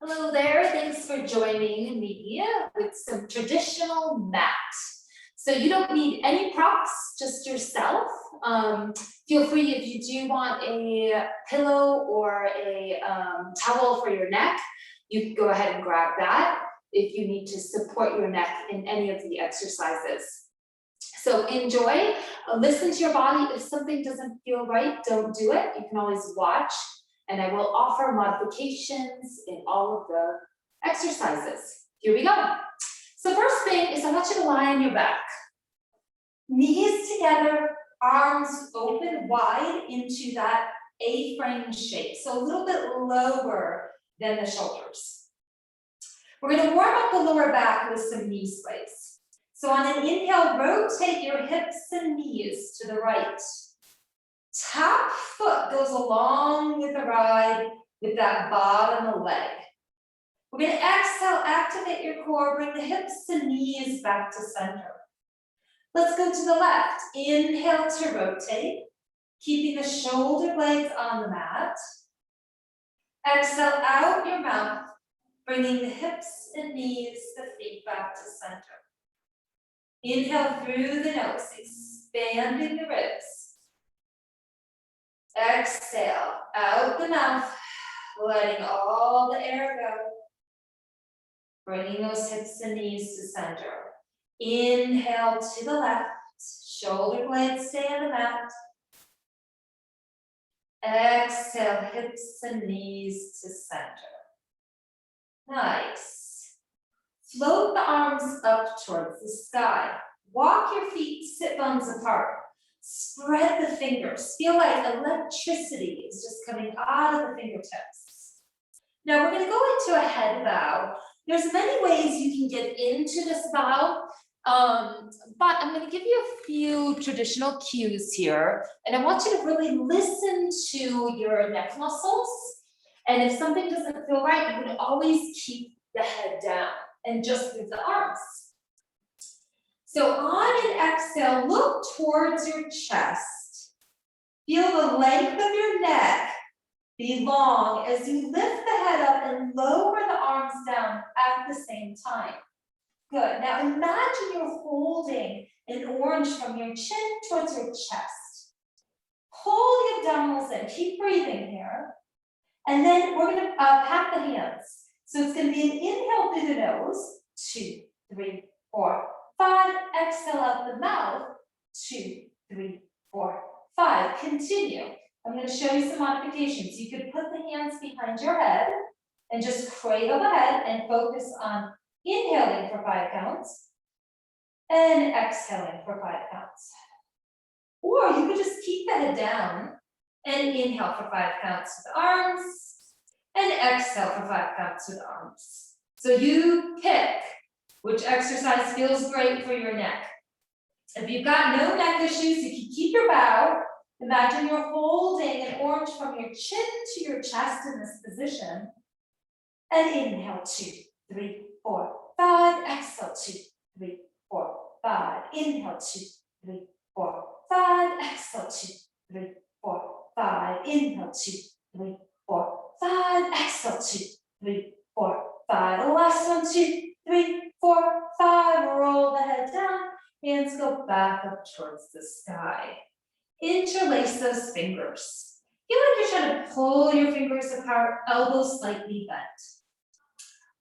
Hello there, thanks for joining me with some traditional mat. So you don't need any props, just yourself. Feel free if you do want a pillow or a towel for your neck, you can go ahead and grab that if you need to support your neck in any of the exercises. So enjoy, listen to your body. If something doesn't feel right, don't do it. You can always watch. And I will offer modifications in all of the exercises. Here we go. So first thing is I want you to lie on your back. Knees together, arms open wide into that A-frame shape. So a little bit lower than the shoulders. We're going to warm up the lower back with some knee sways. So on an inhale, rotate your hips and knees to the right. Top foot goes along with the ride with that bottom of the leg. We're going to exhale, activate your core, bring the hips and knees back to center. Let's go to the left. Inhale to rotate, keeping the shoulder blades on the mat. Exhale out your mouth, bringing the hips and knees, the feet back to center. Inhale through the nose, expanding the ribs. Exhale, out the mouth, letting all the air go. Bringing those hips and knees to center. Inhale to the left, shoulder blades stay on the mat. Exhale, hips and knees to center. Nice. Float the arms up towards the sky. Walk your feet sit bones apart. Spread the fingers. Feel like electricity is just coming out of the fingertips. Now we're going to go into a head bow. There's many ways you can get into this bow, but I'm going to give you a few traditional cues here, and I want you to really listen to your neck muscles. And if something doesn't feel right, you would always keep the head down and just move the arms. So on an exhale, look towards your chest. Feel the length of your neck be long as you lift the head up and lower the arms down at the same time. Good. Now imagine you're holding an orange from your chin towards your chest. Pull the abdominals in. Keep breathing here. And then we're going to pat the hands. So it's going to be an inhale through the nose. 2, 3, 4, 5. Exhale out the mouth. 2, 3, 4, 5. Continue. I'm going to show you some modifications. You could put the hands behind your head and just cradle the head and focus on inhaling for 5 counts and exhaling for 5 counts. Or you could just keep the head down and inhale for 5 counts with the arms and exhale for 5 counts with the arms. So you pick which exercise feels great for your neck. If you've got no neck issues, you can keep your bow. Imagine you're holding an orange from your chin to your chest in this position. And inhale, 2, 3, 4, 5. Exhale, 2, 3, 4, 5. Inhale, 2, 3, 4, 5. Exhale, 2, 3, 4, 5. Inhale, 2, 3, 4, 5. Exhale, 2, 3, 4, 5. The last one, 2, 3, 4, 5. Roll the head down. Hands go back up towards the sky. Interlace those fingers. Feel like you're trying to pull your fingers apart, elbows slightly bent.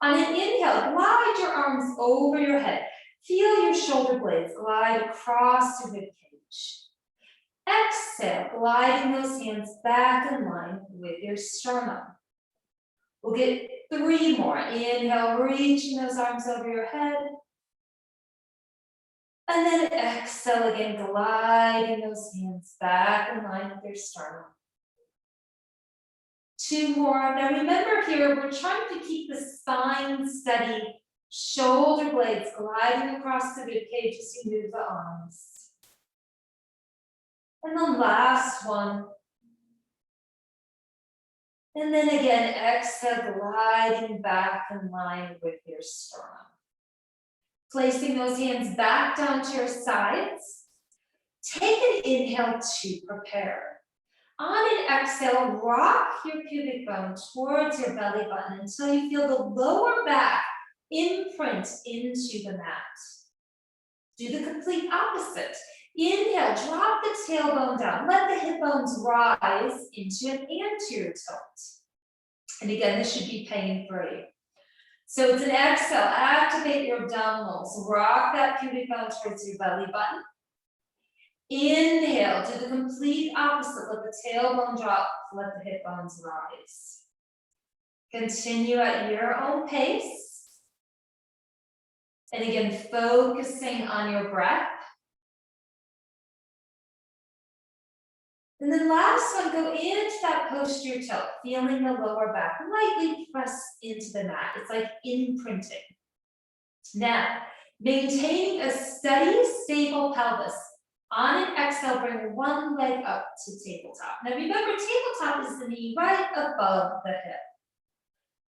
On an inhale, glide your arms over your head. Feel your shoulder blades glide across your ribcage. Exhale, gliding those hands back in line with your sternum. We'll get 3 more. Inhale, reaching those arms over your head. And then exhale again, gliding those hands back in line with your sternum. 2 more. Now remember here, we're trying to keep the spine steady, shoulder blades gliding across the ribcage as you move the arms. And the last one. And then again, exhale, gliding back in line with your sternum. Placing those hands back down to your sides. Take an inhale to prepare. On an exhale, rock your pubic bone towards your belly button until you feel the lower back imprint into the mat. Do the complete opposite. Inhale, drop the tailbone down. Let the hip bones rise into an anterior tilt. And again, this should be pain-free. So it's an exhale, activate your abdominals. Rock that pubic bone towards your belly button. Inhale, do the complete opposite. Let the tailbone drop, let the hip bones rise. Continue at your own pace. And again, focusing on your breath. And then last one, go into that posterior tilt, feeling the lower back lightly press into the mat. It's like imprinting. Now, maintaining a steady, stable pelvis. On an exhale, bring one leg up to tabletop. Now remember, tabletop is the knee right above the hip.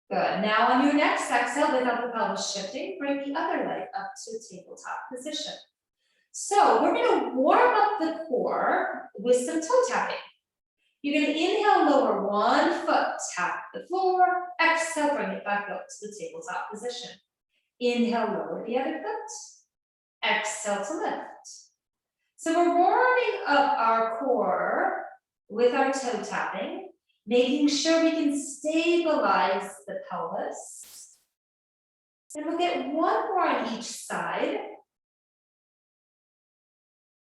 Good. Now on your next exhale, without the pelvis shifting, bring the other leg up to tabletop position. So we're going to warm up the core with some toe tapping. You're going to inhale, lower one foot, tap the floor. Exhale, bring it back up to the tabletop position. Inhale, lower the other foot. Exhale to lift. So we're warming up our core with our toe tapping, making sure we can stabilize the pelvis. And we'll get one more on each side.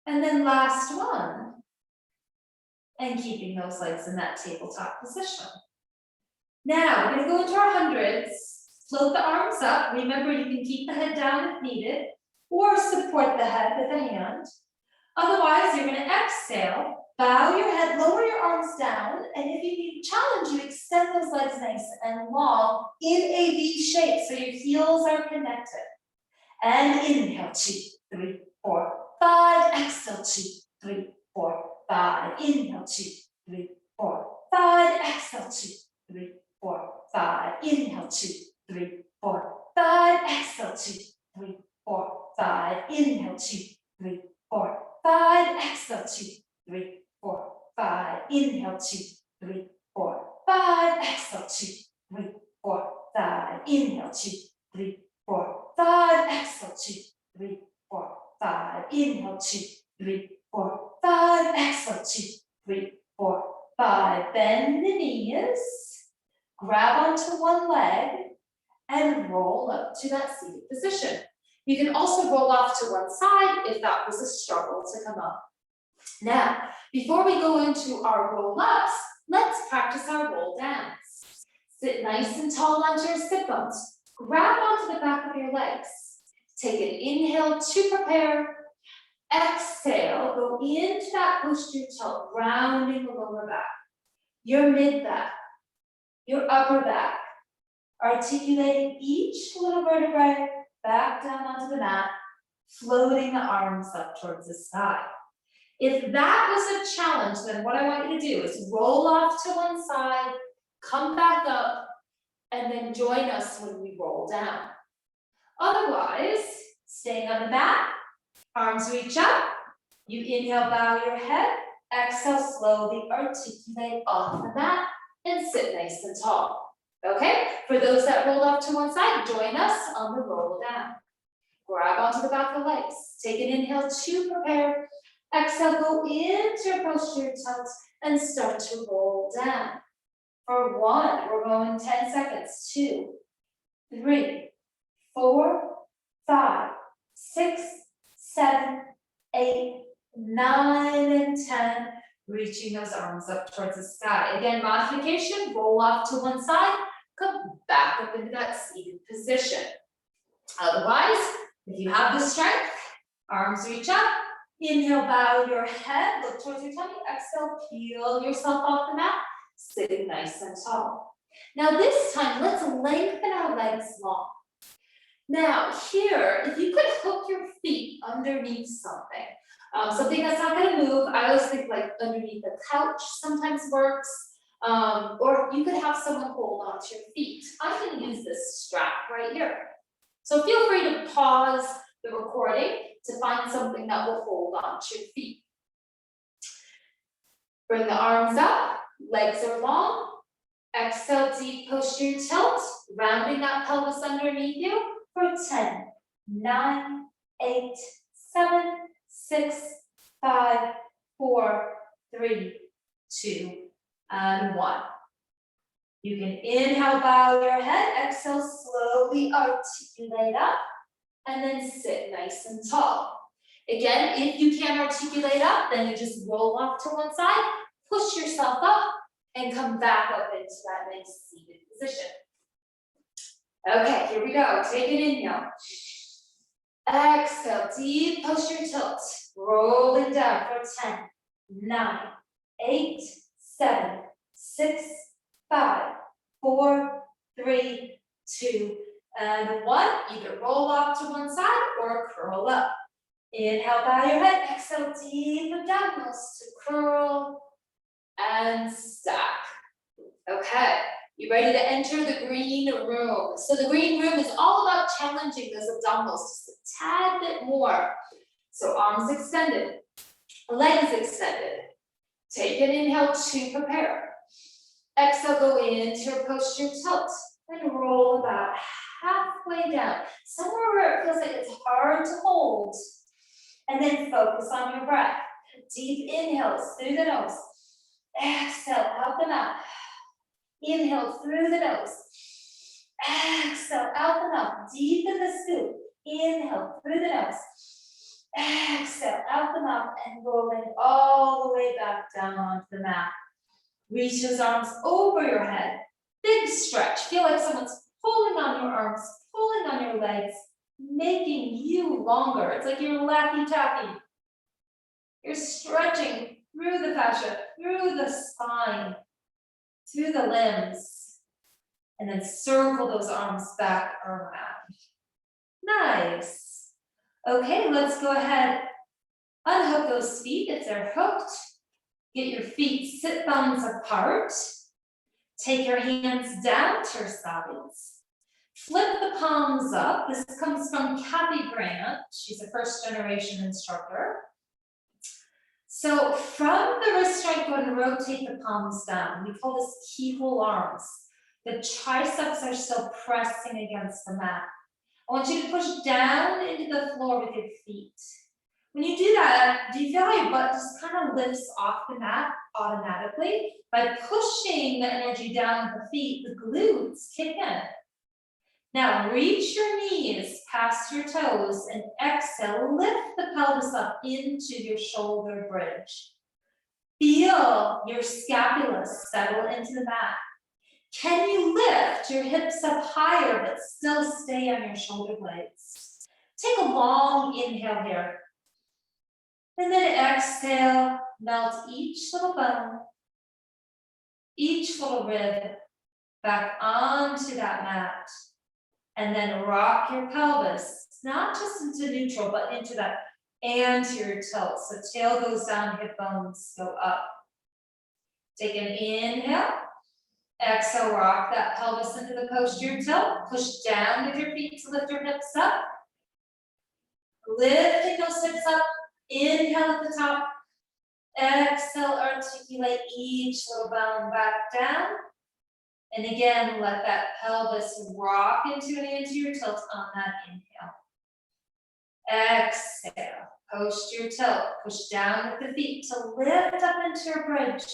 And then last one. And keeping those legs in that tabletop position. Now we're going to go into our hundreds. Float the arms up. Remember, you can keep the head down if needed, or support the head with a hand. Otherwise, you're going to exhale, bow your head, lower your arms down, and if you need a challenge, you extend those legs nice and long in a V shape so your heels are connected. And inhale, 2, 3, 4, 5. Exhale, 2, 3, 4, 5. Inhale, 2, 3, 4, 5. Exhale, 2, 3, 4, 5. Inhale, 2, 3, 4, 5. Exhale, 2, 3, 4, 5. Inhale, 2, 3, 4, 5. Exhale, 2, 3, 4, 5. Inhale, 2, 3, 4, 5. Exhale, 2, 3, 4, 5. Inhale, 2, 3, 4, 5. Exhale, 2, 3, 4, 5. Inhale, 2, 3, 4, 5. Exhale, 2, 3, 4, 5. Bend the knees. Grab onto one leg and roll up to that seated position. You can also roll off to one side if that was a struggle to come up. Now, before we go into our roll-ups, let's practice our roll downs. Sit nice and tall onto your sit bones. Grab onto the back of your legs. Take an inhale to prepare. Exhale, go into that posterior tilt, rounding the lower back. Your mid-back, your upper back. Articulating each little vertebrae back down onto the mat, floating the arms up towards the sky. If that was a challenge, then what I want you to do is roll off to one side, come back up, and then join us when we roll down. Otherwise, staying on the mat, arms reach up, you inhale, bow your head, exhale, slowly articulate off the mat, and sit nice and tall. Okay, for those that rolled off to one side, join us on the roll down. Grab onto the back of the legs. Take an inhale to prepare. Exhale, go into your posterior tilt and start to roll down. For 1, we're going 10 seconds. 2, 3, 4, 5, 6, 7, 8, 9, and 10. Reaching those arms up towards the sky. Again, modification, roll off to one side, come back up into that seated position. Otherwise, if you have the strength, arms reach up, inhale, bow your head, look towards your tummy, exhale, peel yourself off the mat, sitting nice and tall. Now this time, let's lengthen our legs long. Now here, if you could hook your feet underneath something, something that's not going to move. I always think like underneath the couch sometimes works, or you could have someone hold onto your feet. I'm going to use this strap right here. So feel free to pause the recording to find something that will hold onto your feet. Bring the arms up, legs are long. Exhale, deep posture tilt, rounding that pelvis underneath you for 10, 9, 8, 7, 6, 5, 4, 3, 2, and 1. You can inhale, bow your head, exhale, slowly articulate up, and then sit nice and tall. Again, if you can't articulate up, then you just roll off to one side, push yourself up, and come back up into that nice seated position. Okay, here we go. Take an inhale. Exhale, deep posture tilt. Rolling down for 10, 9, 8, 7, 6, 5, 4, 3, 2, and 1. Either roll off to one side or curl up. Inhale, bow your head. Exhale, deep abdominals to curl and stack. Okay, you ready to enter the green room? So the green room is all about challenging those abdominals just a tad bit more. So arms extended, legs extended. Take an inhale to prepare. Exhale, go into your posture tilt and roll about halfway down, somewhere where it feels like it's hard to hold. And then focus on your breath. Deep inhales through the nose. Exhale out the mouth. Inhale through the nose. Exhale out the mouth. Deep in the scoop. Inhale through the nose. Exhale out the mouth and rolling all the way back down onto the mat. Reach those arms over your head. Big stretch. Feel like someone's pulling on your arms, pulling on your legs, making you longer. It's like you're lappy tappy. You're stretching through the fascia, through the spine, through the limbs, and then circle those arms back around. Nice. Okay, let's go ahead. Unhook those feet if they're hooked. Get your feet sit bones apart. Take your hands down to your sides. Flip the palms up. This comes from Kathy Grant. She's a first-generation instructor. So from the wrist joint, go ahead and rotate the palms down. We call this keyhole arms. The triceps are still pressing against the mat. I want you to push down into the floor with your feet. When you do that, do you feel how your butt just kind of lifts off the mat automatically? By pushing the energy down the feet, the glutes kick in. Now reach your knees past your toes and exhale, lift the pelvis up into your shoulder bridge. Feel your scapula settle into the mat. Can you lift your hips up higher but still stay on your shoulder blades? Take a long inhale here. And then exhale, melt each little bone, each little rib back onto that mat. And then rock your pelvis, not just into neutral, but into that anterior tilt. So tail goes down, hip bones go up. Take an inhale. Exhale, rock that pelvis into the posterior tilt. Push down with your feet to lift your hips up. Lifting those hips up. Inhale at the top. Exhale, articulate each little bone back down. And again, let that pelvis rock into an anterior tilt on that inhale. Exhale, posterior tilt. Push down with the feet to lift up into your bridge.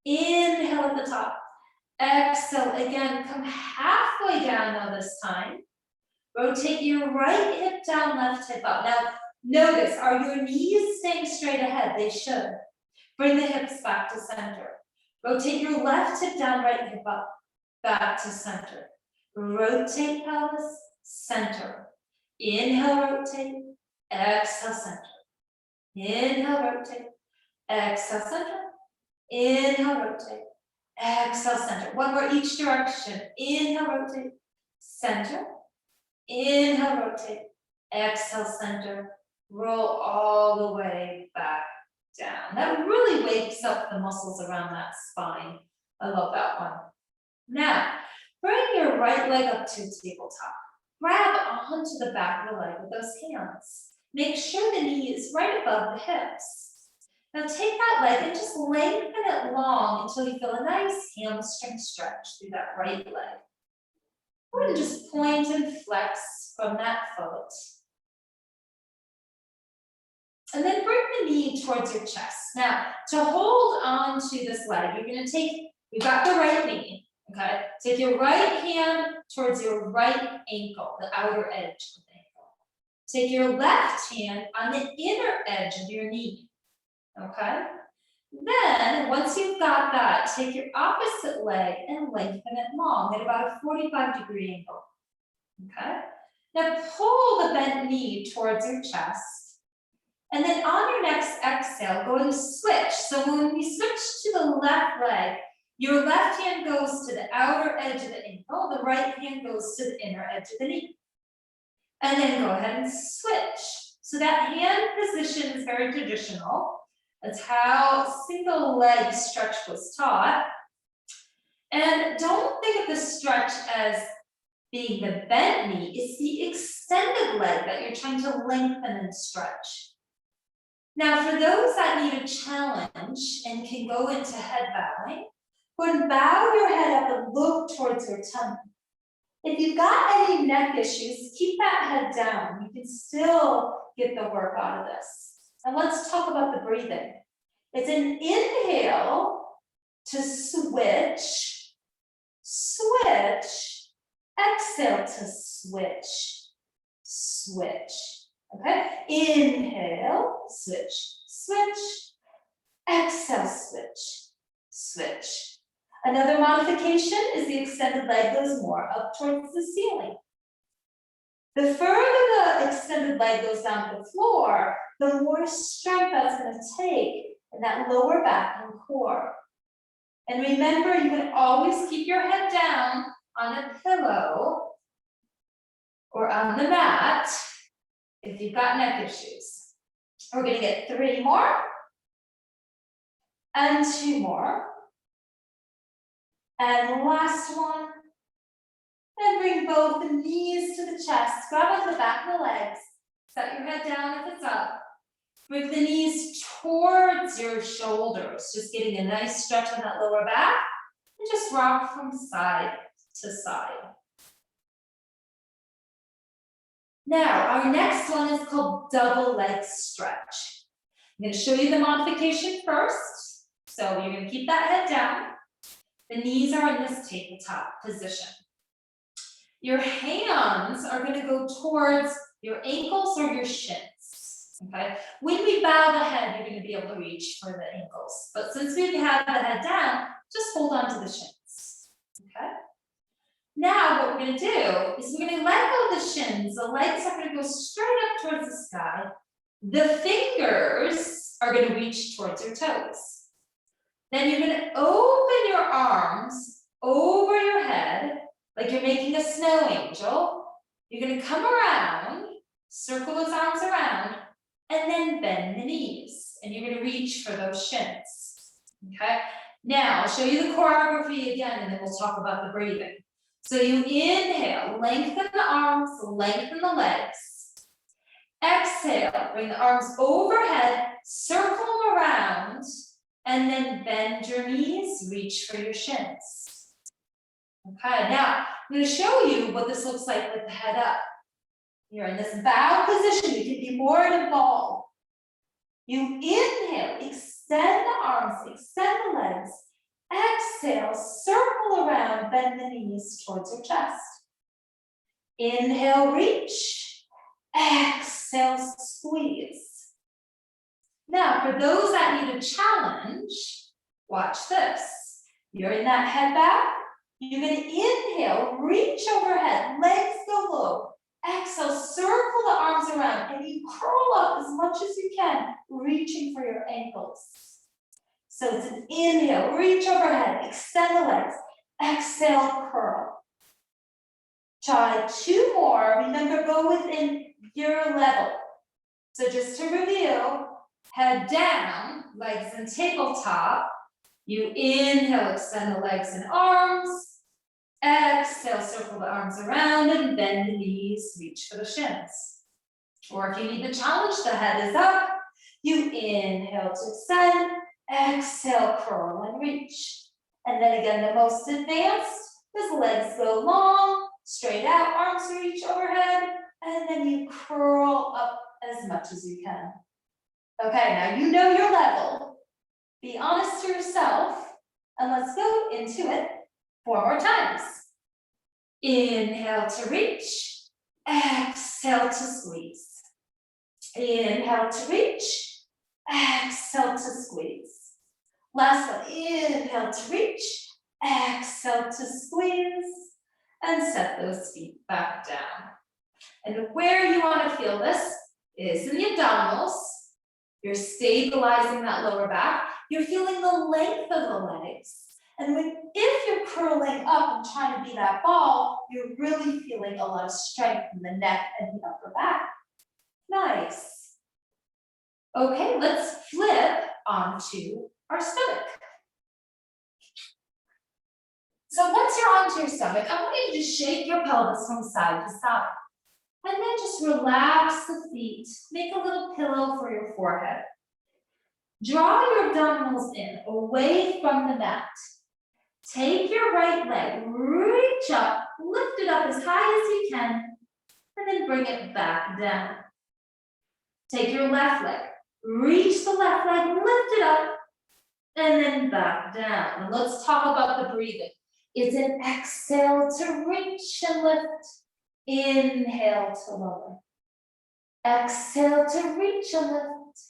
Inhale at the top. Exhale, again, come halfway down now this time. Rotate your right hip down, left hip up. Now, notice, are your knees staying straight ahead? They should. Bring the hips back to center. Rotate your left hip down, right hip up, back to center. Rotate pelvis, center. Inhale, rotate, exhale, center. Inhale, rotate, exhale, center. Inhale, rotate, exhale, center. One more each direction. Inhale, rotate, center. Inhale, rotate, exhale, center. Roll all the way back down. That really wakes up the muscles around that spine. I love that one. Now, bring your right leg up to tabletop. Grab onto the back of the leg with those hands. Make sure the knee is right above the hips. Now take that leg and just lengthen it long until you feel a nice hamstring stretch through that right leg. Go ahead and just point and flex from that foot. And then bring the knee towards your chest. Now, to hold on to this leg, you're gonna you've got the right knee, okay? Take your right hand towards your right ankle, the outer edge of the ankle. Take your left hand on the inner edge of your knee, okay? Then, once you've got that, take your opposite leg and lengthen it long at about a 45-degree angle, okay? Now pull the bent knee towards your chest. And then on your next exhale, go and switch. So when we switch to the left leg, your left hand goes to the outer edge of the ankle, the right hand goes to the inner edge of the knee. And then go ahead and switch. So that hand position is very traditional. That's how single leg stretch was taught. And don't think of the stretch as being the bent knee. It's the extended leg that you're trying to lengthen and stretch. Now, for those that need a challenge and can go into head bowing, go and bow your head up and look towards your tummy. If you've got any neck issues, keep that head down. You can still get the work out of this. And let's talk about the breathing. It's an inhale to switch, switch, exhale to switch, switch. Okay, inhale, switch, switch, exhale, switch, switch. Another modification is the extended leg goes more up towards the ceiling. The further the extended leg goes down to the floor, the more strength that's going to take in that lower back and core. And remember, you can always keep your head down on a pillow or on the mat if you've got neck issues. We're going to get 3 more and 2 more. And last one. And bring both the knees to the chest. Grab on the back of the legs. Set your head down if it's up. Bring the knees towards your shoulders. Just getting a nice stretch on that lower back. And just rock from side to side. Now, our next one is called double leg stretch. I'm going to show you the modification first. So you're going to keep that head down. The knees are in this tabletop position. Your hands are going to go towards your ankles or your shins. Okay? When we bow the head, you're going to be able to reach for the ankles. But since we have the head down, just hold on to the shins. Okay? Now what we're going to do is we're going to let go of the shins. The legs are going to go straight up towards the sky. The fingers are going to reach towards your toes. Then you're going to open your arms over your head like you're making a snow angel. You're going to come around, circle those arms around, and then bend the knees. And you're going to reach for those shins. Okay? Now I'll show you the choreography again, and then we'll talk about the breathing. So you inhale, lengthen the arms, lengthen the legs. Exhale, bring the arms overhead, circle them around, and then bend your knees, reach for your shins. Okay, now I'm going to show you what this looks like with the head up. You're in this bow position, you can be more involved. You inhale, extend the arms, extend the legs. Exhale, circle around, bend the knees towards your chest. Inhale, reach. Exhale, squeeze. Now, for those that need a challenge, watch this. You're in that head bow. You're going to inhale, reach overhead, legs go low. Exhale, circle the arms around, and you curl up as much as you can, reaching for your ankles. So it's an inhale, reach overhead, extend the legs. Exhale, curl. Try 2 more. Remember, go within your level. So just to review, head down, legs in tabletop. You inhale, extend the legs and arms. Exhale, circle the arms around and bend the knees, reach for the shins. Or if you need the challenge, the head is up. You inhale to extend, exhale, curl and reach. And then again, the most advanced is legs go long, straight out, arms reach overhead, and then you curl up as much as you can. Okay, now you know your level. Be honest to yourself, and let's go into it 4 more times. Inhale to reach, exhale to squeeze. Inhale to reach, exhale to squeeze. Last one, inhale to reach, exhale to squeeze, and set those feet back down. And where you want to feel this is in the abdominals. You're stabilizing that lower back. You're feeling the length of the legs. And if you're curling up and trying to be that ball, you're really feeling a lot of strength in the neck and the upper back. Nice. Okay, let's flip onto our stomach. So once you're onto your stomach, I want you to just shake your pelvis from side to side. And then just relax the feet. Make a little pillow for your forehead. Draw your abdominals in, away from the mat. Take your right leg, reach up, lift it up as high as you can, and then bring it back down. Take your left leg, reach the left leg, lift it up, and then back down. And let's talk about the breathing. It's an exhale to reach and lift. Inhale to lower. Exhale to reach and lift.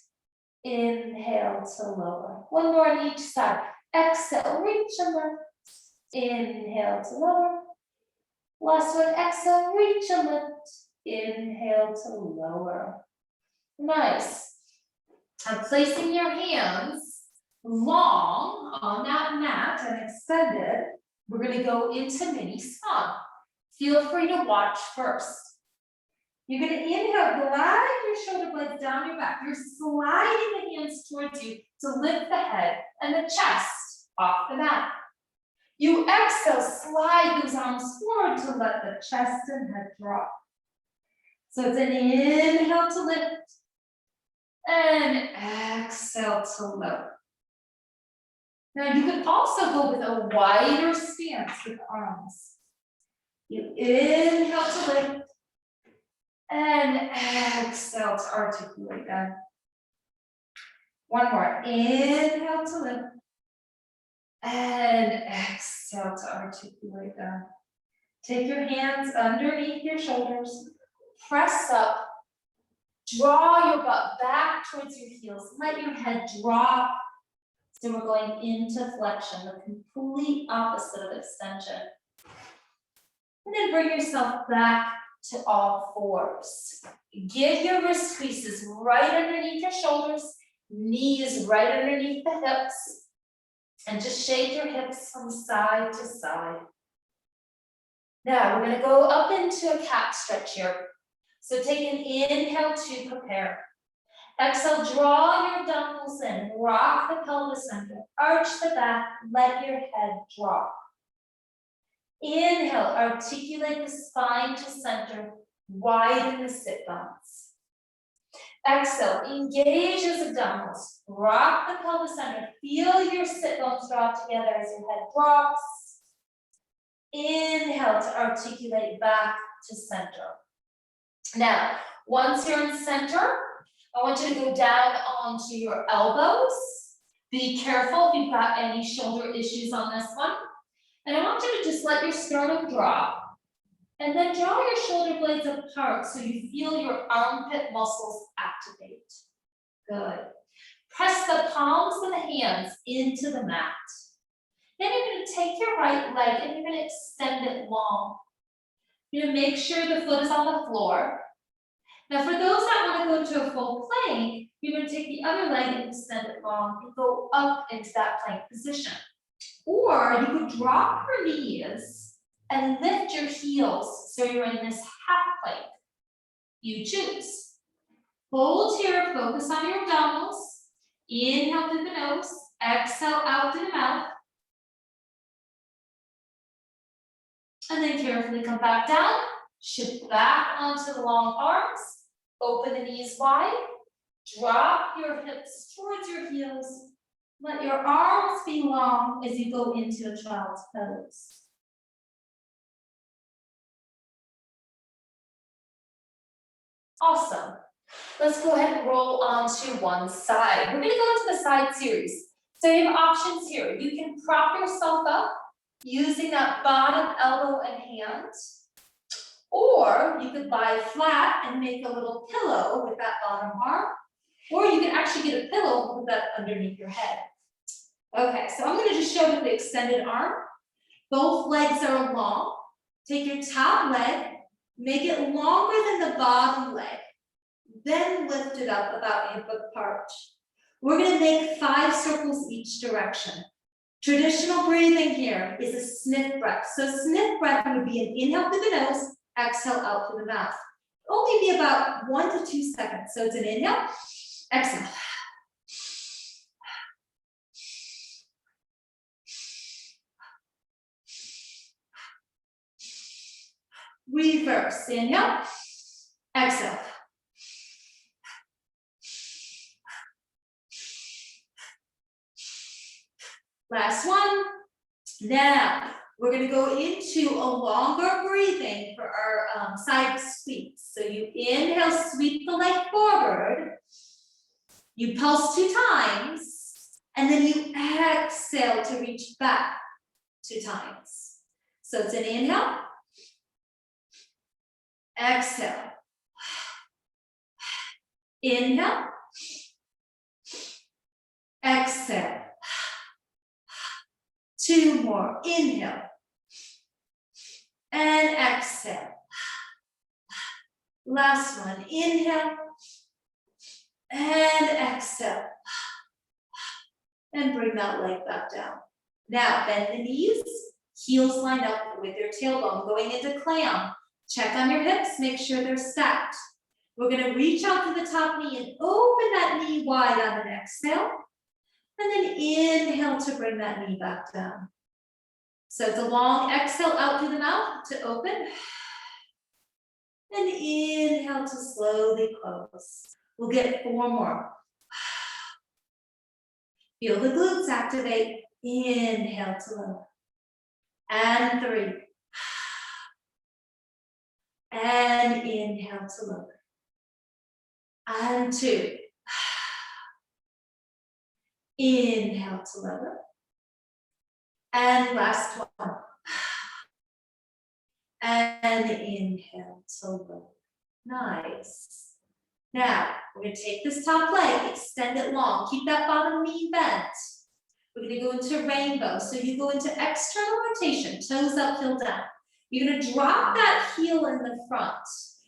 Inhale to lower. One more on each side. Exhale, reach and lift. Inhale to lower. Last one, exhale, reach and lift. Inhale to lower. Nice. And placing your hands long on that mat and extended, we're going to go into mini swan. Feel free to watch first. You're going to inhale, glide your shoulder blades down your back. You're sliding the hands towards you to lift the head and the chest off the mat. You exhale, slide those arms forward to let the chest and head drop. So it's an inhale to lift and exhale to lower. Now you can also go with a wider stance with the arms. You inhale to lift and exhale to articulate down. One more, inhale to lift and exhale to articulate down. Take your hands underneath your shoulders, press up, draw your butt back towards your heels, let your head drop. So we're going into flexion, the complete opposite of extension. And then bring yourself back to all fours. Get your wrist creases right underneath your shoulders, knees right underneath the hips, and just shake your hips from side to side. Now we're going to go up into a cat stretch here. So take an inhale to prepare. Exhale, draw your abdominals in, rock the pelvis under, arch the back, let your head drop. Inhale, articulate the spine to center, widen the sit bones. Exhale, engage those abdominals, rock the pelvis under, feel your sit bones draw together as your head drops. Inhale to articulate back to center. Now, once you're in center, I want you to go down onto your elbows. Be careful if you've got any shoulder issues on this one. And I want you to just let your sternum drop. And then draw your shoulder blades apart so you feel your armpit muscles activate. Good. Press the palms of the hands into the mat. Then you're going to take your right leg and you're going to extend it long. You're going to make sure the foot is on the floor. Now for those that want to go to a full plank, you're going to take the other leg and extend it long and go up into that plank position. Or you could drop your knees and lift your heels so you're in this half plank. You choose. Hold here, focus on your abdominals. Inhale through the nose, exhale out through the mouth. And then carefully come back down, shift back onto the long arms, open the knees wide, Drop your hips towards your heels. Let your arms be long as you go into a child's pose. Awesome. Let's go ahead and roll onto one side. We're gonna go into the side series. So you have options here. You can prop yourself up using that bottom elbow and hand, or you could lie flat and make a little pillow with that bottom arm, or you can actually get a pillow and put that underneath your head. Okay, so I'm gonna just show with the extended arm. Both legs are long. Take your top leg, make it longer than the bottom leg, then lift it up about hip width apart. We're gonna make 5 circles each direction. Traditional breathing here is a sniff breath. So sniff breath would be an inhale through the nose, exhale out through the mouth. Only be about 1 to 2 seconds. So it's an inhale, exhale. Reverse, inhale, exhale. Last one. Now, we're gonna go into a longer breathing for our side sweeps. So you inhale, sweep the leg forward. You pulse 2 times, and then you exhale to reach back 2 times. So it's an inhale, exhale, inhale, exhale. 2 more, inhale, and exhale. Last one, inhale, and exhale. And bring that leg back down. Now, bend the knees, heels line up with your tailbone, going into clam. Check on your hips, make sure they're stacked. We're gonna reach out to the top knee and open that knee wide on an exhale. And then inhale to bring that knee back down. So it's a long exhale out through the mouth to open. And inhale to slowly close. We'll get 4 more. Feel the glutes activate. Inhale to lower. And 3. And inhale to lower. And 2. Inhale to lower. And last one. And inhale to lower. Nice. Now, we're going to take this top leg, extend it long. Keep that bottom knee bent. We're going to go into rainbow. So you go into external rotation, toes up, heel down. You're going to drop that heel in the front.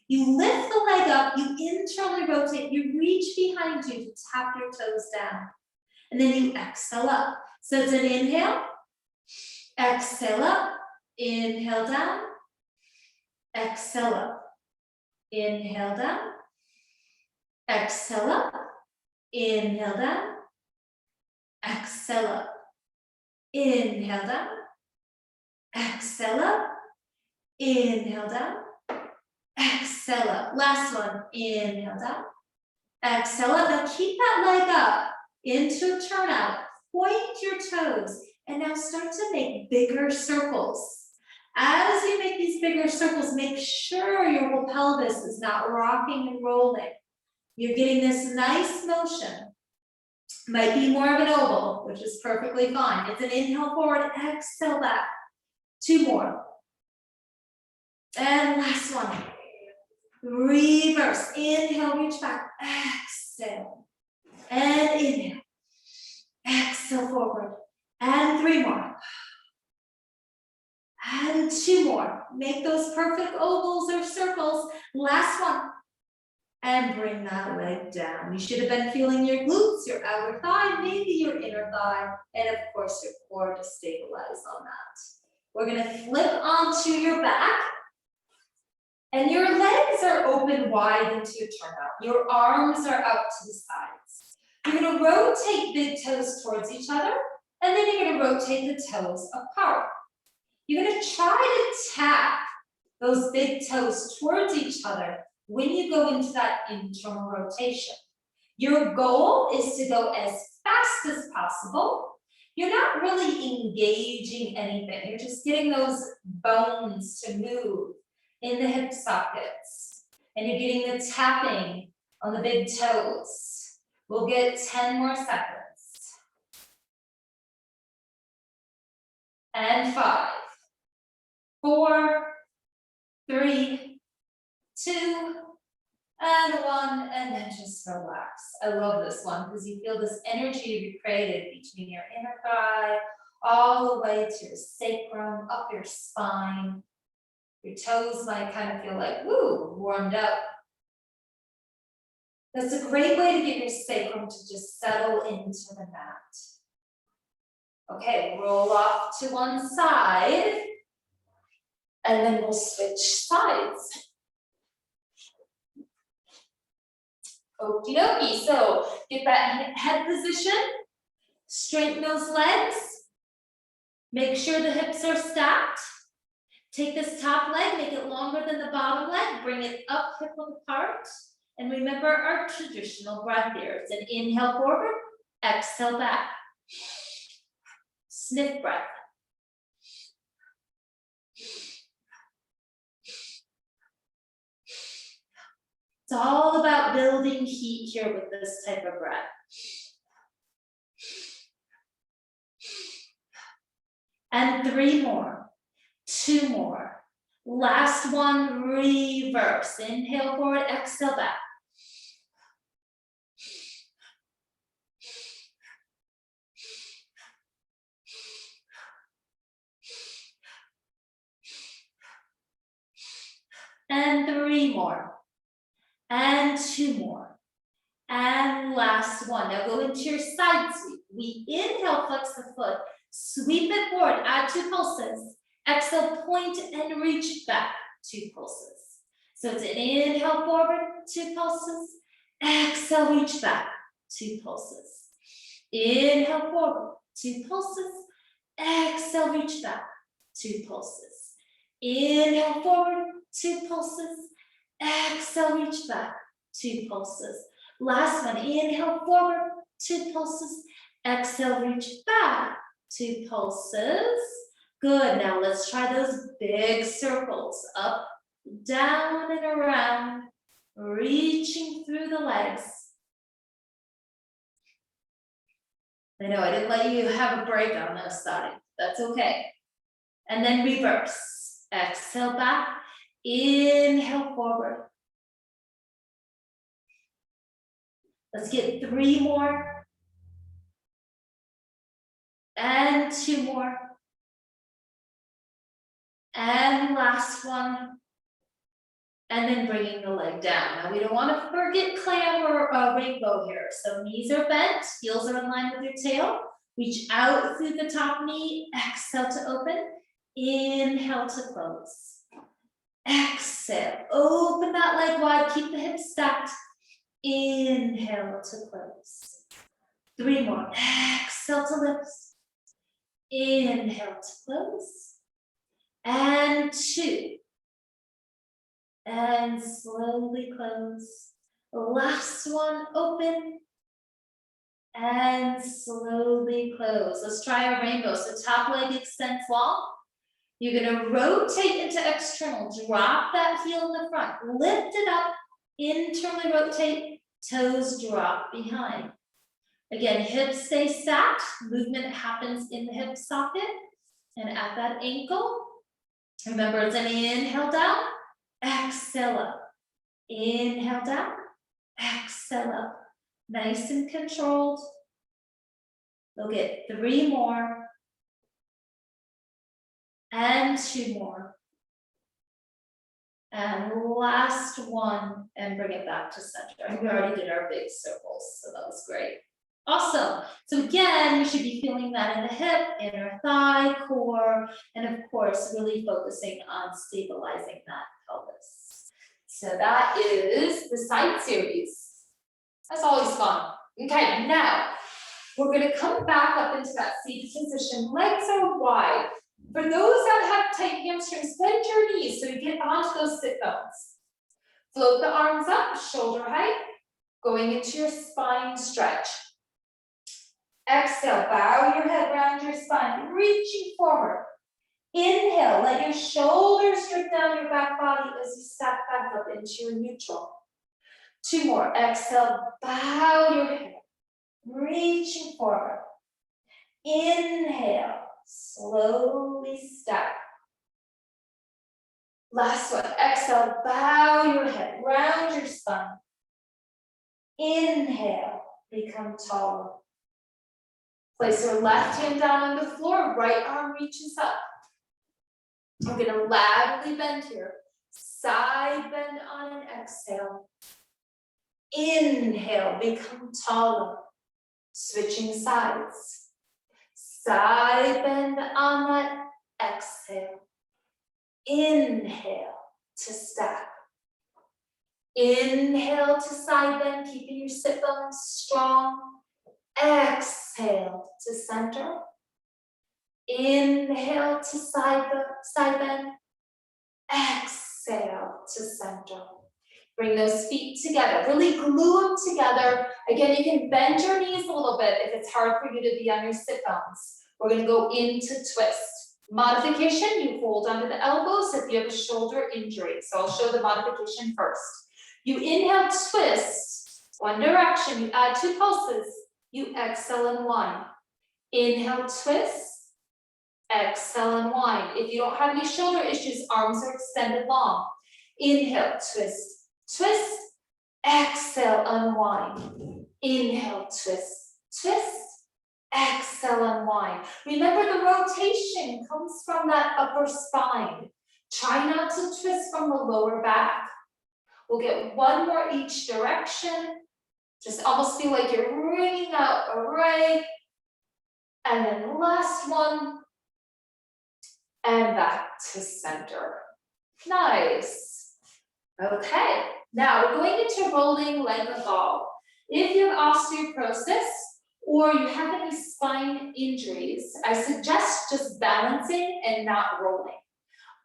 You lift the leg up, you internally rotate, you reach behind you to tap your toes down. And then you exhale up. So it's an inhale, exhale up, inhale down, exhale up, inhale down, exhale up, inhale down, exhale up, inhale down, exhale up, inhale down, exhale up. Last one, inhale down, exhale up. Now keep that leg up into a turnout, point your toes, and now start to make bigger circles. As you make these bigger circles, make sure your whole pelvis is not rocking and rolling. You're getting this nice motion. Might be more of an oval, which is perfectly fine. It's an inhale forward, exhale back. 2 more. And last one. Reverse. Inhale, reach back. Exhale. And inhale. Exhale forward. And 3 more. And 2 more. Make those perfect ovals or circles. Last one. And bring that leg down. You should have been feeling your glutes, your outer thigh, maybe your inner thigh, and of course your core to stabilize on that. We're going to flip onto your back. And your legs are open wide into your turnout. Your arms are out to the sides. You're going to rotate big toes towards each other, and then you're going to rotate the toes apart. You're going to try to tap those big toes towards each other when you go into that internal rotation. Your goal is to go as fast as possible. You're not really engaging anything. You're just getting those bones to move in the hip sockets. And you're getting the tapping on the big toes. We'll get 10 more seconds. And 5, 4, 3, 2, and 1, and then just relax. I love this one because you feel this energy you created between your inner thigh, all the way to your sacrum, up your spine. Your toes might kind of feel like, woo, warmed up. That's a great way to get your sacrum to just settle into the mat. Okay, roll off to one side, and then we'll switch sides. Okie dokie, so get that head position, straighten those legs, make sure the hips are stacked. Take this top leg, make it longer than the bottom leg, bring it up hip width apart, and remember our traditional breath here. It's an inhale forward, exhale back. Sniff breath. It's all about building heat here with this type of breath. And 3 more, 2 more. Last one, reverse. Inhale forward, exhale back. And 3 more. And 2 more. And last one. Now go into your side sweep. We inhale, flex the foot, sweep it forward, add 2 pulses. Exhale, point and reach back, 2 pulses. So it's an inhale forward, 2 pulses. Exhale, reach back, 2 pulses. Inhale forward, 2 pulses. Exhale, reach back, 2 pulses. Inhale forward, 2 pulses. Exhale, reach back, 2 pulses. Last one, inhale forward, 2 pulses. Exhale, reach back, 2 pulses. Good, now let's try those big circles, up, down, and around, reaching through the legs. I know I didn't let you have a break on this side, that's okay. And then reverse, exhale back, inhale forward. Let's get 3 more. And 2 more. And last one. And then bringing the leg down. Now we don't want to forget clam or rainbow here. So knees are bent, heels are in line with your tail. Reach out through the top knee, exhale to open. Inhale to close. Exhale, open that leg wide, keep the hips stacked. Inhale to close. 3 more, exhale to lift. Inhale to close. And 2. And slowly close. Last one, open. And slowly close. Let's try a rainbow. So top leg extends long. You're gonna rotate into external. Drop that heel in the front. Lift it up. Internally rotate. Toes drop behind. Again, hips stay stacked. Movement happens in the hip socket and at that ankle. Remember, it's an inhale down, exhale up. Inhale down, exhale up. Nice and controlled. We'll get 3 more. And 2 more. And last one, and bring it back to center. We already did our big circles, so that was great. Awesome. So again, you should be feeling that in the hip, inner thigh, core, and of course, really focusing on stabilizing that pelvis. So that is the side series. That's always fun. Okay, now we're gonna come back up into that seated position. Legs are wide. For those that have tight hamstrings, bend your knees so you get onto those sit bones. Float the arms up, shoulder height. Going into your spine stretch. Exhale, bow your head around your spine, reaching forward. Inhale, let your shoulders drip down your back body as you step back up into your neutral. 2 more. Exhale, bow your head, reaching forward. Inhale, slowly step. Last one. Exhale, bow your head, round your spine. Inhale, become taller. Place your left hand down on the floor, right arm reaches up. We're gonna laterally bend here. Side bend on an exhale. Inhale, become taller. Switching sides. Side bend on that exhale. Inhale to step. Inhale to side bend, keeping your sit bones strong. Exhale to center. Inhale to side bend. Exhale to center. Bring those feet together. Really glue them together. Again, you can bend your knees a little bit if it's hard for you to be on your sit bones. We're going to go into twist. Modification, you hold onto the elbows if you have a shoulder injury. So I'll show the modification first. You inhale, twist, one direction. You add 2 pulses. You exhale and wind. Inhale, twist. Exhale and wind. If you don't have any shoulder issues, arms are extended long. Inhale, twist, twist. Exhale, unwind. Inhale, twist, twist. Exhale, unwind. Remember, the rotation comes from that upper spine. Try not to twist from the lower back. We'll get 1 more each direction. Just almost feel like you're wringing out a ray. And then last one. And back to center. Nice. Okay, now we're going into rolling like a ball. If you have osteoporosis or you have any spine injuries, I suggest just balancing and not rolling.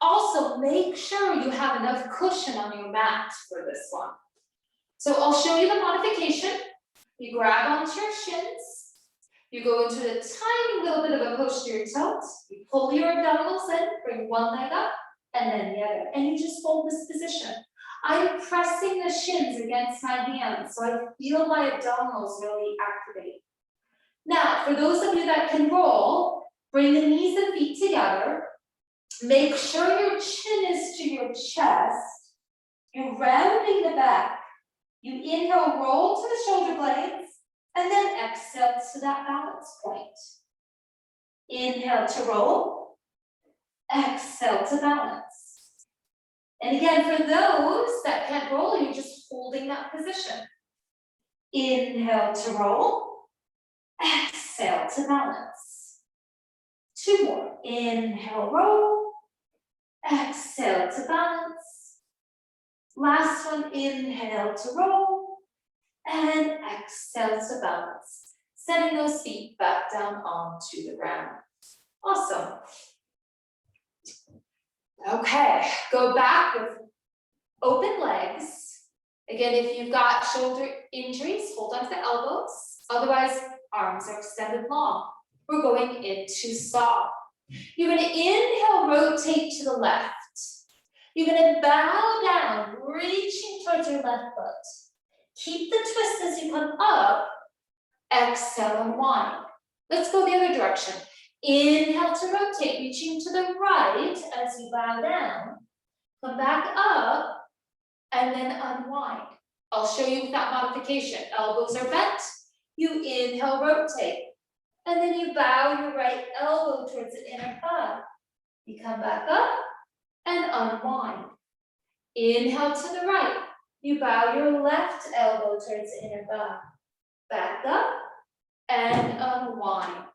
Also, make sure you have enough cushion on your mat for this one. So I'll show you the modification. You grab onto your shins. You go into a tiny little bit of a posterior tilt. You pull your abdominals in, bring one leg up, and then the other. And you just hold this position. I'm pressing the shins against my hands, so I feel my abdominals really activate. Now, for those of you that can roll, bring the knees and feet together. Make sure your chin is to your chest. You're rounding the back. You inhale, roll to the shoulder blades. And then exhale to that balance point. Inhale to roll. Exhale to balance. And again, for those that can't roll, you're just holding that position. Inhale to roll. Exhale to balance. 2 more. Inhale, roll. Exhale to balance. Last one, inhale to roll. And exhale to balance. Setting those feet back down onto the ground. Awesome. Okay, go back with open legs. Again, if you've got shoulder injuries, hold onto the elbows. Otherwise, arms are extended long. We're going into saw. You're going to inhale, rotate to the left. You're going to bow down, reaching towards your left foot. Keep the twist as you come up. Exhale and wind. Let's go the other direction. Inhale to rotate, reaching to the right as you bow down. Come back up and then unwind. I'll show you that modification. Elbows are bent. You inhale, rotate. And then you bow your right elbow towards the inner thigh. You come back up and unwind. Inhale to the right. You bow your left elbow towards the inner thigh. Back up and unwind.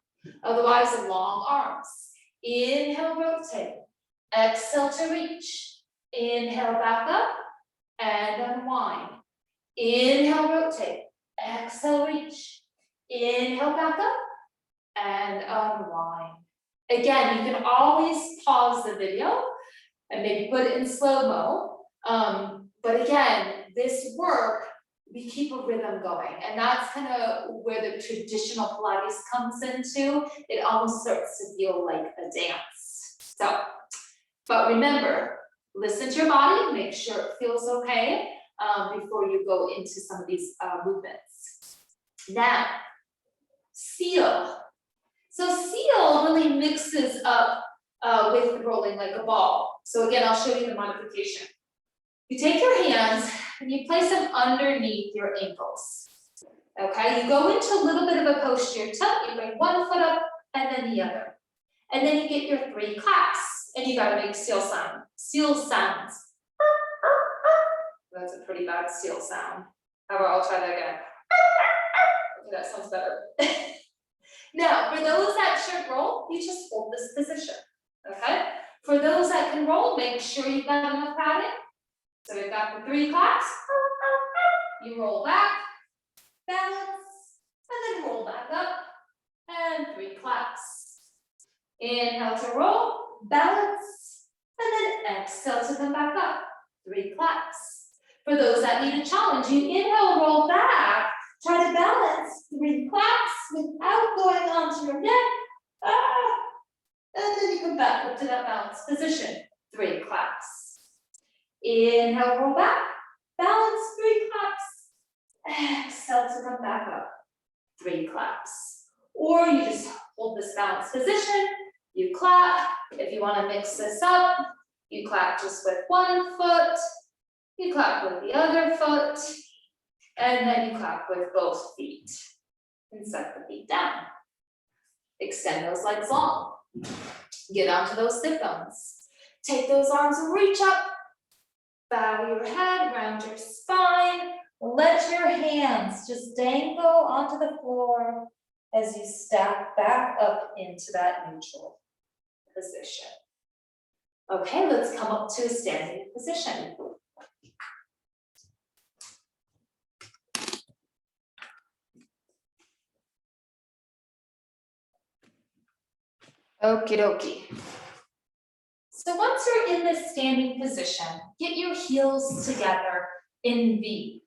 Otherwise, long arms. Inhale, rotate. Exhale to reach. Inhale, back up and unwind. Inhale, rotate. Exhale, reach. Inhale, back up and unwind. Again, you can always pause the video and maybe put it in slow-mo. But again, this work we keep a rhythm going, and that's kind of where the traditional Pilates comes into. It almost starts to feel like a dance. So, but remember, listen to your body, make sure it feels okay before you go into some of these movements. Now, seal. So seal really mixes up with rolling like a ball. So again, I'll show you the modification. You take your hands and you place them underneath your ankles. Okay, you go into a little bit of a posterior tilt, you bring one foot up and then the other. And then you get your 3 claps, and you gotta make seal sounds. That's a pretty bad seal sound. How about I'll try that again. Okay, that sounds better. Now, for those that should roll, you just hold this position, okay? For those that can roll, make sure you've got enough padding. So we've got the 3 claps, you roll back, balance, and then roll back up, and 3 claps. Inhale to roll, balance, and then exhale to come back up, 3 claps. For those that need a challenge, you inhale, roll back, try to balance 3 claps without going onto your neck, and then you come back up to that balanced position, 3 claps. Inhale, roll back, balance, 3 claps. Exhale to come back up, 3 claps. Or you just hold this balanced position, you clap. If you want to mix this up, you clap just with 1 foot, you clap with the other foot, and then you clap with both feet. And set the feet down. Extend those legs long. Get onto those sit bones. Take those arms and reach up. Bow your head, round your spine. Let your hands just dangle onto the floor as you stack back up into that neutral position. Okay, let's come up to a standing position. Okie dokie. So once you're in this standing position, get your heels together in V.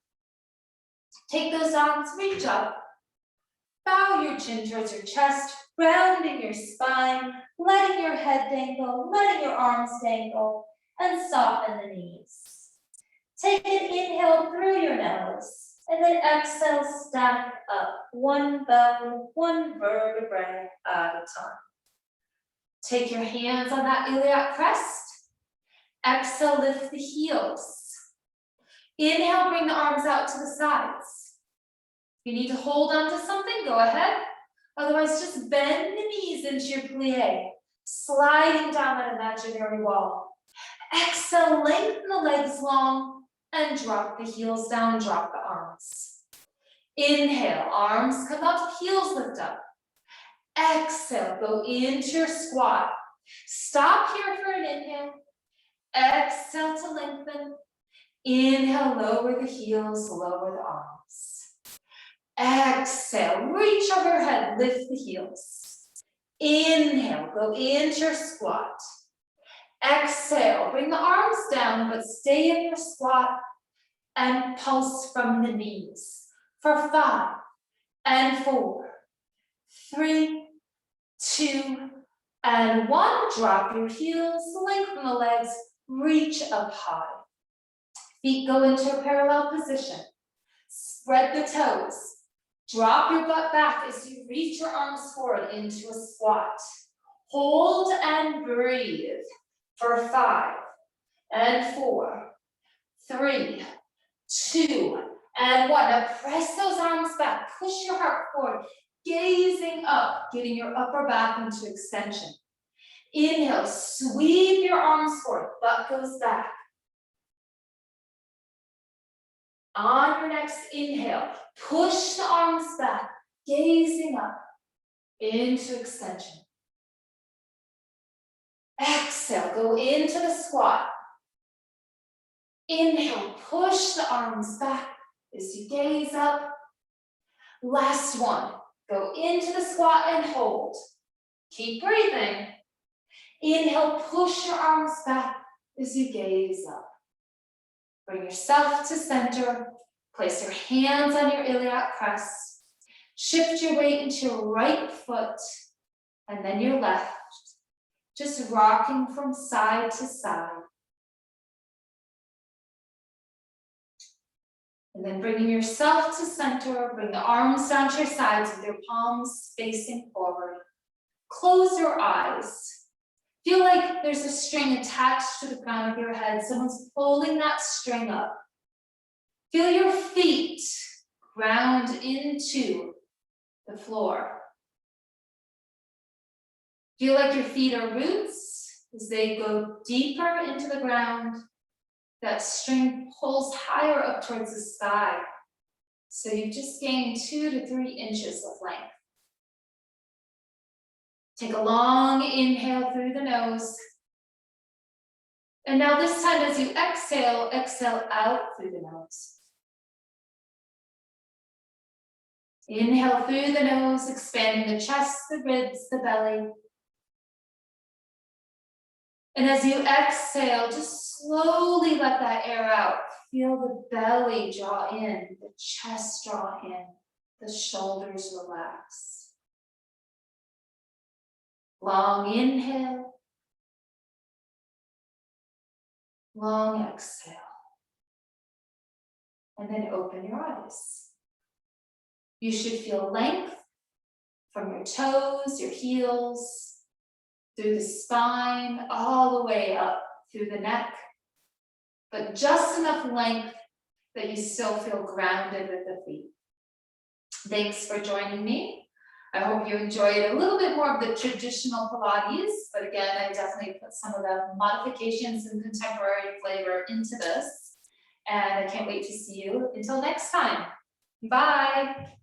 Take those arms, reach up. Bow your chin towards your chest, rounding your spine, letting your head dangle, letting your arms dangle, and soften the knees. Take an inhale through your nose, and then exhale, stack up one bone, one vertebrae at a time. Take your hands on that iliac crest. Exhale, lift the heels. Inhale, bring the arms out to the sides. If you need to hold on to something, go ahead. Otherwise, just bend the knees into your plie, sliding down that imaginary wall. Exhale, lengthen the legs long, and drop the heels down, drop the arms. Inhale, arms come up, heels lift up. Exhale, go into your squat. Stop here for an inhale. Exhale to lengthen. Inhale, lower the heels, lower the arms. Exhale, reach overhead, lift the heels. Inhale, go into your squat. Exhale, bring the arms down, but stay in your squat and pulse from the knees for 5 and 4, 3, 2, and 1. Drop your heels, lengthen the legs, reach up high. Feet go into a parallel position. Spread the toes. Drop your butt back as you reach your arms forward into a squat. Hold and breathe for 5 and 4, 3, 2, and 1. Now press those arms back, push your heart forward, gazing up, getting your upper back into extension. Inhale, sweep your arms forward, butt goes back. On your next inhale, push the arms back, gazing up into extension. Exhale, go into the squat. Inhale, push the arms back as you gaze up. Last one, go into the squat and hold. Keep breathing. Inhale, push your arms back as you gaze up. Bring yourself to center, Place your hands on your iliac crest. Shift your weight into your right foot and then your left. Just rocking from side to side. And then bringing yourself to center, bring the arms down to your sides with your palms facing forward. Close your eyes. Feel like there's a string attached to the crown of your head. Someone's pulling that string up. Feel your feet ground into the floor. Feel like your feet are roots as they go deeper into the ground. That string pulls higher up towards the sky. So you've just gained 2 to 3 inches of length. Take a long inhale through the nose. And now this time as you exhale, exhale out through the nose. Inhale through the nose, expanding the chest, the ribs, the belly. And as you exhale, just slowly let that air out. Feel the belly draw in, the chest draw in, the shoulders relax. Long inhale. Long exhale. And then open your eyes. You should feel length from your toes, your heels, through the spine, all the way up through the neck, but just enough length that you still feel grounded with the feet. Thanks for joining me. I hope you enjoyed a little bit more of the traditional Pilates, but again, I definitely put some of the modifications and contemporary flavor into this, and I can't wait to see you until next time. Bye.